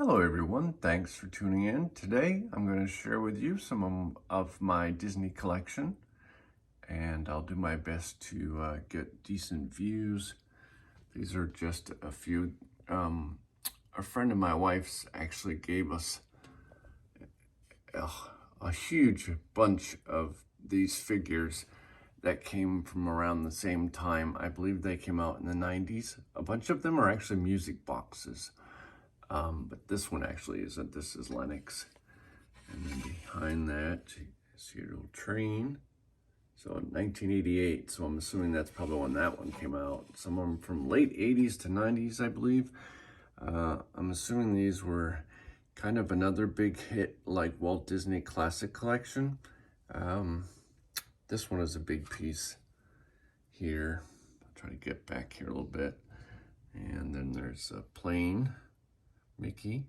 Hello everyone, thanks for tuning in. Today I'm going to share with you some of my Disney collection, and I'll do my best to get decent views. These are just a few. A friend of my wife's actually gave us a, a huge bunch of these figures that came from around the same time. I believe they came out in the 90s. A bunch of them are actually music boxes. But this one actually isn't. This is Lennox. And then behind that, you see a little train. So 1988, so I'm assuming that's probably when that one came out. Some of them from late 80s to 90s, I believe. I'm assuming these were kind of another big hit like Walt Disney Classic Collection. This one is a big piece here. I'll try to get back here a little bit. And then there's a plane, Mickey,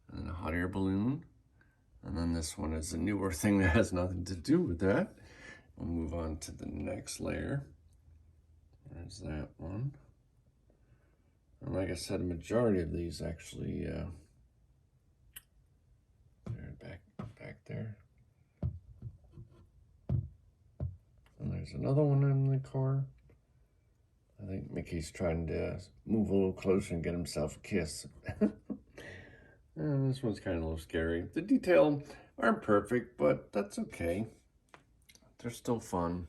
and then a hot air balloon. And then this one is a newer thing that has nothing to do with that. We'll move on to the next layer. There's that one. And like I said, a majority of these actually, they're back there. And there's another one in the car. I think Mickey's trying to move a little closer and get himself a kiss. And this one's kind of a little scary. The detail aren't perfect, but that's okay. They're still fun.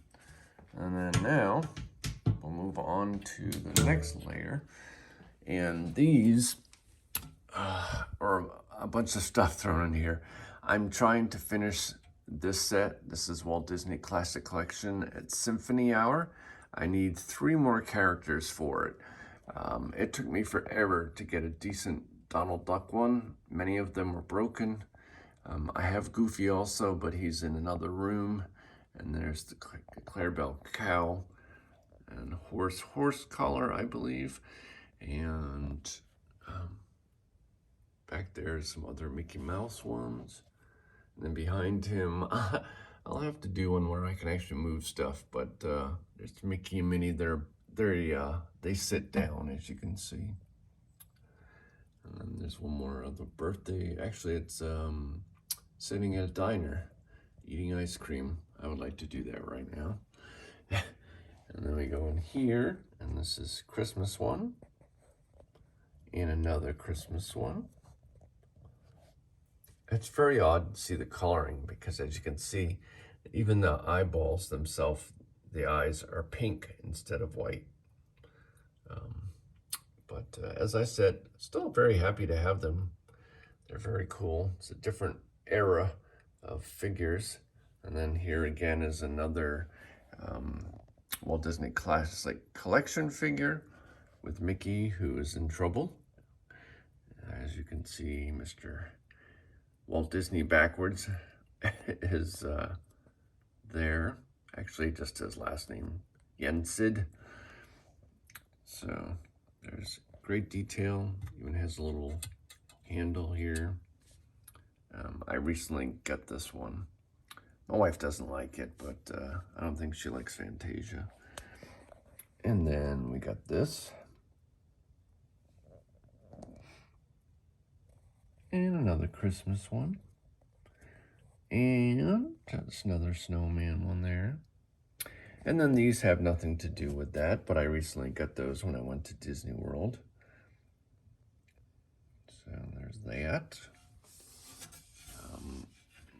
And then now we'll move on to the next layer. And these are a bunch of stuff thrown in here. I'm trying to finish this set. This is Walt Disney Classic Collection at Symphony Hour. I need 3 more characters for it. It took me forever to get a decent Donald Duck one. Many of them were broken. I have Goofy also, but he's in another room. And there's the Clarabelle cow and horse collar, I believe. And back there's some other Mickey Mouse ones. And then behind him, I'll have to do one where I can actually move stuff, but there's Mickey and Minnie. They sit down, as you can see. And then there's one more other birthday. Actually, it's sitting at a diner, eating ice cream. I would like to do that right now. And then we go in here, and this is Christmas one, and another Christmas one. It's very odd to see the coloring because, as you can see, even the eyeballs themselves, the eyes are pink instead of white. But as I said, still very happy to have them. They're very cool. It's a different era of figures. And then here again is another Walt Disney Classic Collection figure with Mickey, who is in trouble. As you can see, Mr. Walt Disney backwards is there. Actually, just his last name, Yensid. So there's great detail. Even has a little handle here. I recently got this one. My wife doesn't like it, but I don't think she likes Fantasia. And then we got this. And another Christmas one. And that's another snowman one there. And then these have nothing to do with that, but I recently got those when I went to Disney World. So there's that.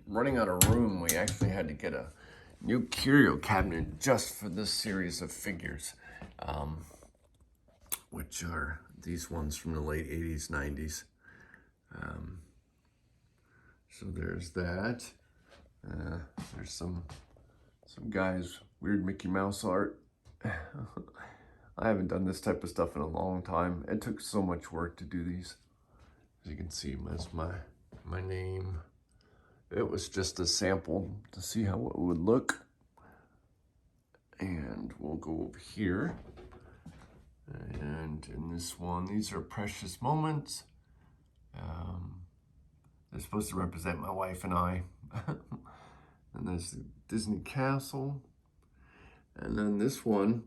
Running out of room, we actually had to get a new curio cabinet just for this series of figures, which are these ones from the late 80s, 90s. So there's that. There's some guys, weird Mickey Mouse art. I haven't done this type of stuff in a long time. It took so much work to do these. As you can see, that's my name. It was just a sample to see how it would look. And we'll go over here. And in this one, these are precious moments. They're supposed to represent my wife and I. And there's the Disney Castle. And then this one,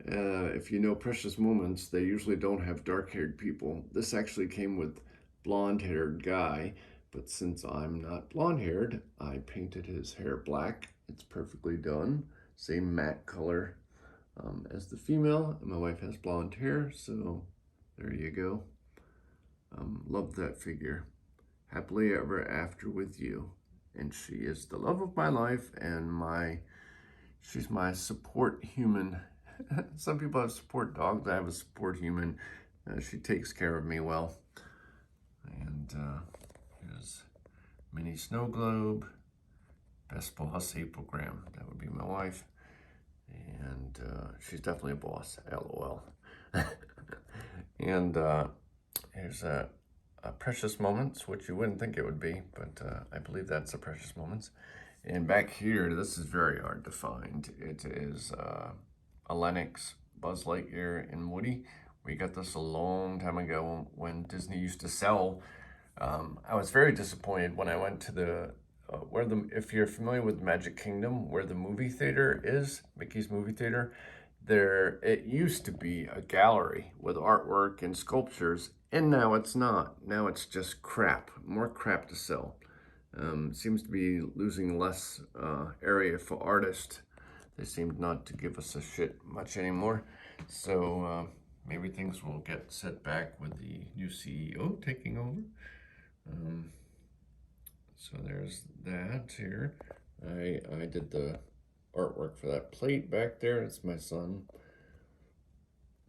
if you know Precious Moments, they usually don't have dark-haired people. This actually came with blonde-haired guy, but since I'm not blonde-haired, I painted his hair black. It's perfectly done. Same matte color as the female. And my wife has blonde hair, so there you go. Love that figure. Happily ever after with you. And she is the love of my life and she's my support human. Some people have support dogs. I have a support human. She takes care of me well. And here's mini snow globe. Best boss, April Graham. That would be my wife. And she's definitely a boss, LOL. And here's a Precious Moments, which you wouldn't think it would be, but I believe that's a Precious Moments. And back here, this is very hard to find. It is a Lennox, Buzz Lightyear, and Woody. We got this a long time ago when Disney used to sell. I was very disappointed when I went to the if you're familiar with Magic Kingdom, where the movie theater is, Mickey's movie theater, it used to be a gallery with artwork and sculptures, and now it's not. Now it's just crap, more crap to sell. Seems to be losing less area for artists. They seem not to give us a shit much anymore. So maybe things will get set back with the new CEO taking over. So there's that here. I did the artwork for that plate back there. It's my son.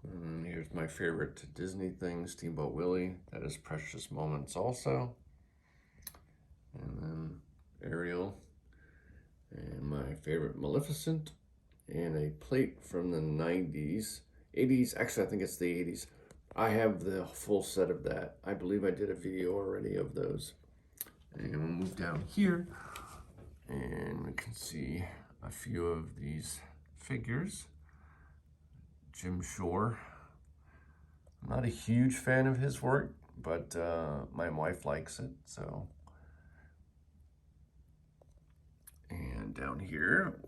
And here's my favorite Disney thing, Steamboat Willie. That is Precious Moments also. And then Ariel. And my favorite Maleficent. And a plate from the 90s. 80s, actually I think it's the 80s. I have the full set of that. I believe I did a video already of those. And we'll move down here, and we can see a few of these figures. Jim Shore. I'm not a huge fan of his work, but my wife likes it, so. And down here,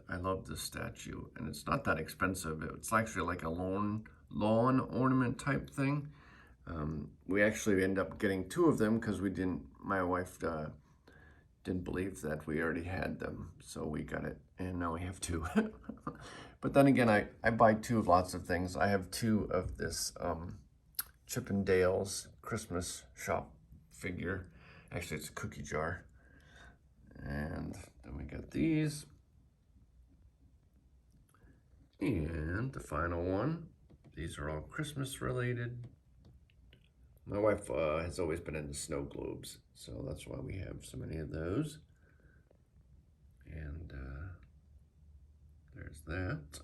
I love this statue, and it's not that expensive. It's actually like a lawn ornament type thing. We actually ended up getting two of them because my wife didn't believe that we already had them. So we got it, and now we have two. But then again, I buy two of lots of things. I have two of this Chip 'n Dale's Christmas shop figure. Actually, it's a cookie jar. And then we got these. And the final one. These are all Christmas related. My wife has always been into snow globes, so that's why we have so many of those. And there's that.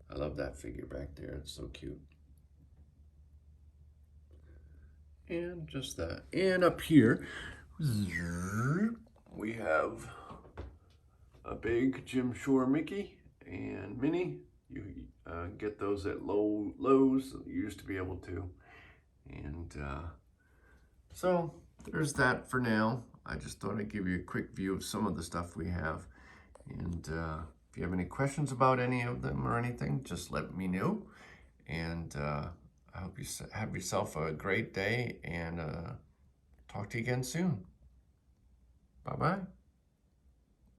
I love that figure back there. It's so cute. And just that. And up here, we have a big Jim Shore Mickey and Minnie. You get those at Lowe's. You used to be able to. And so there's that for now. I just thought I'd give you a quick view of some of the stuff we have. And if you have any questions about any of them or anything, just let me know. And I hope you have yourself a great day, and talk to you again soon. Bye-bye.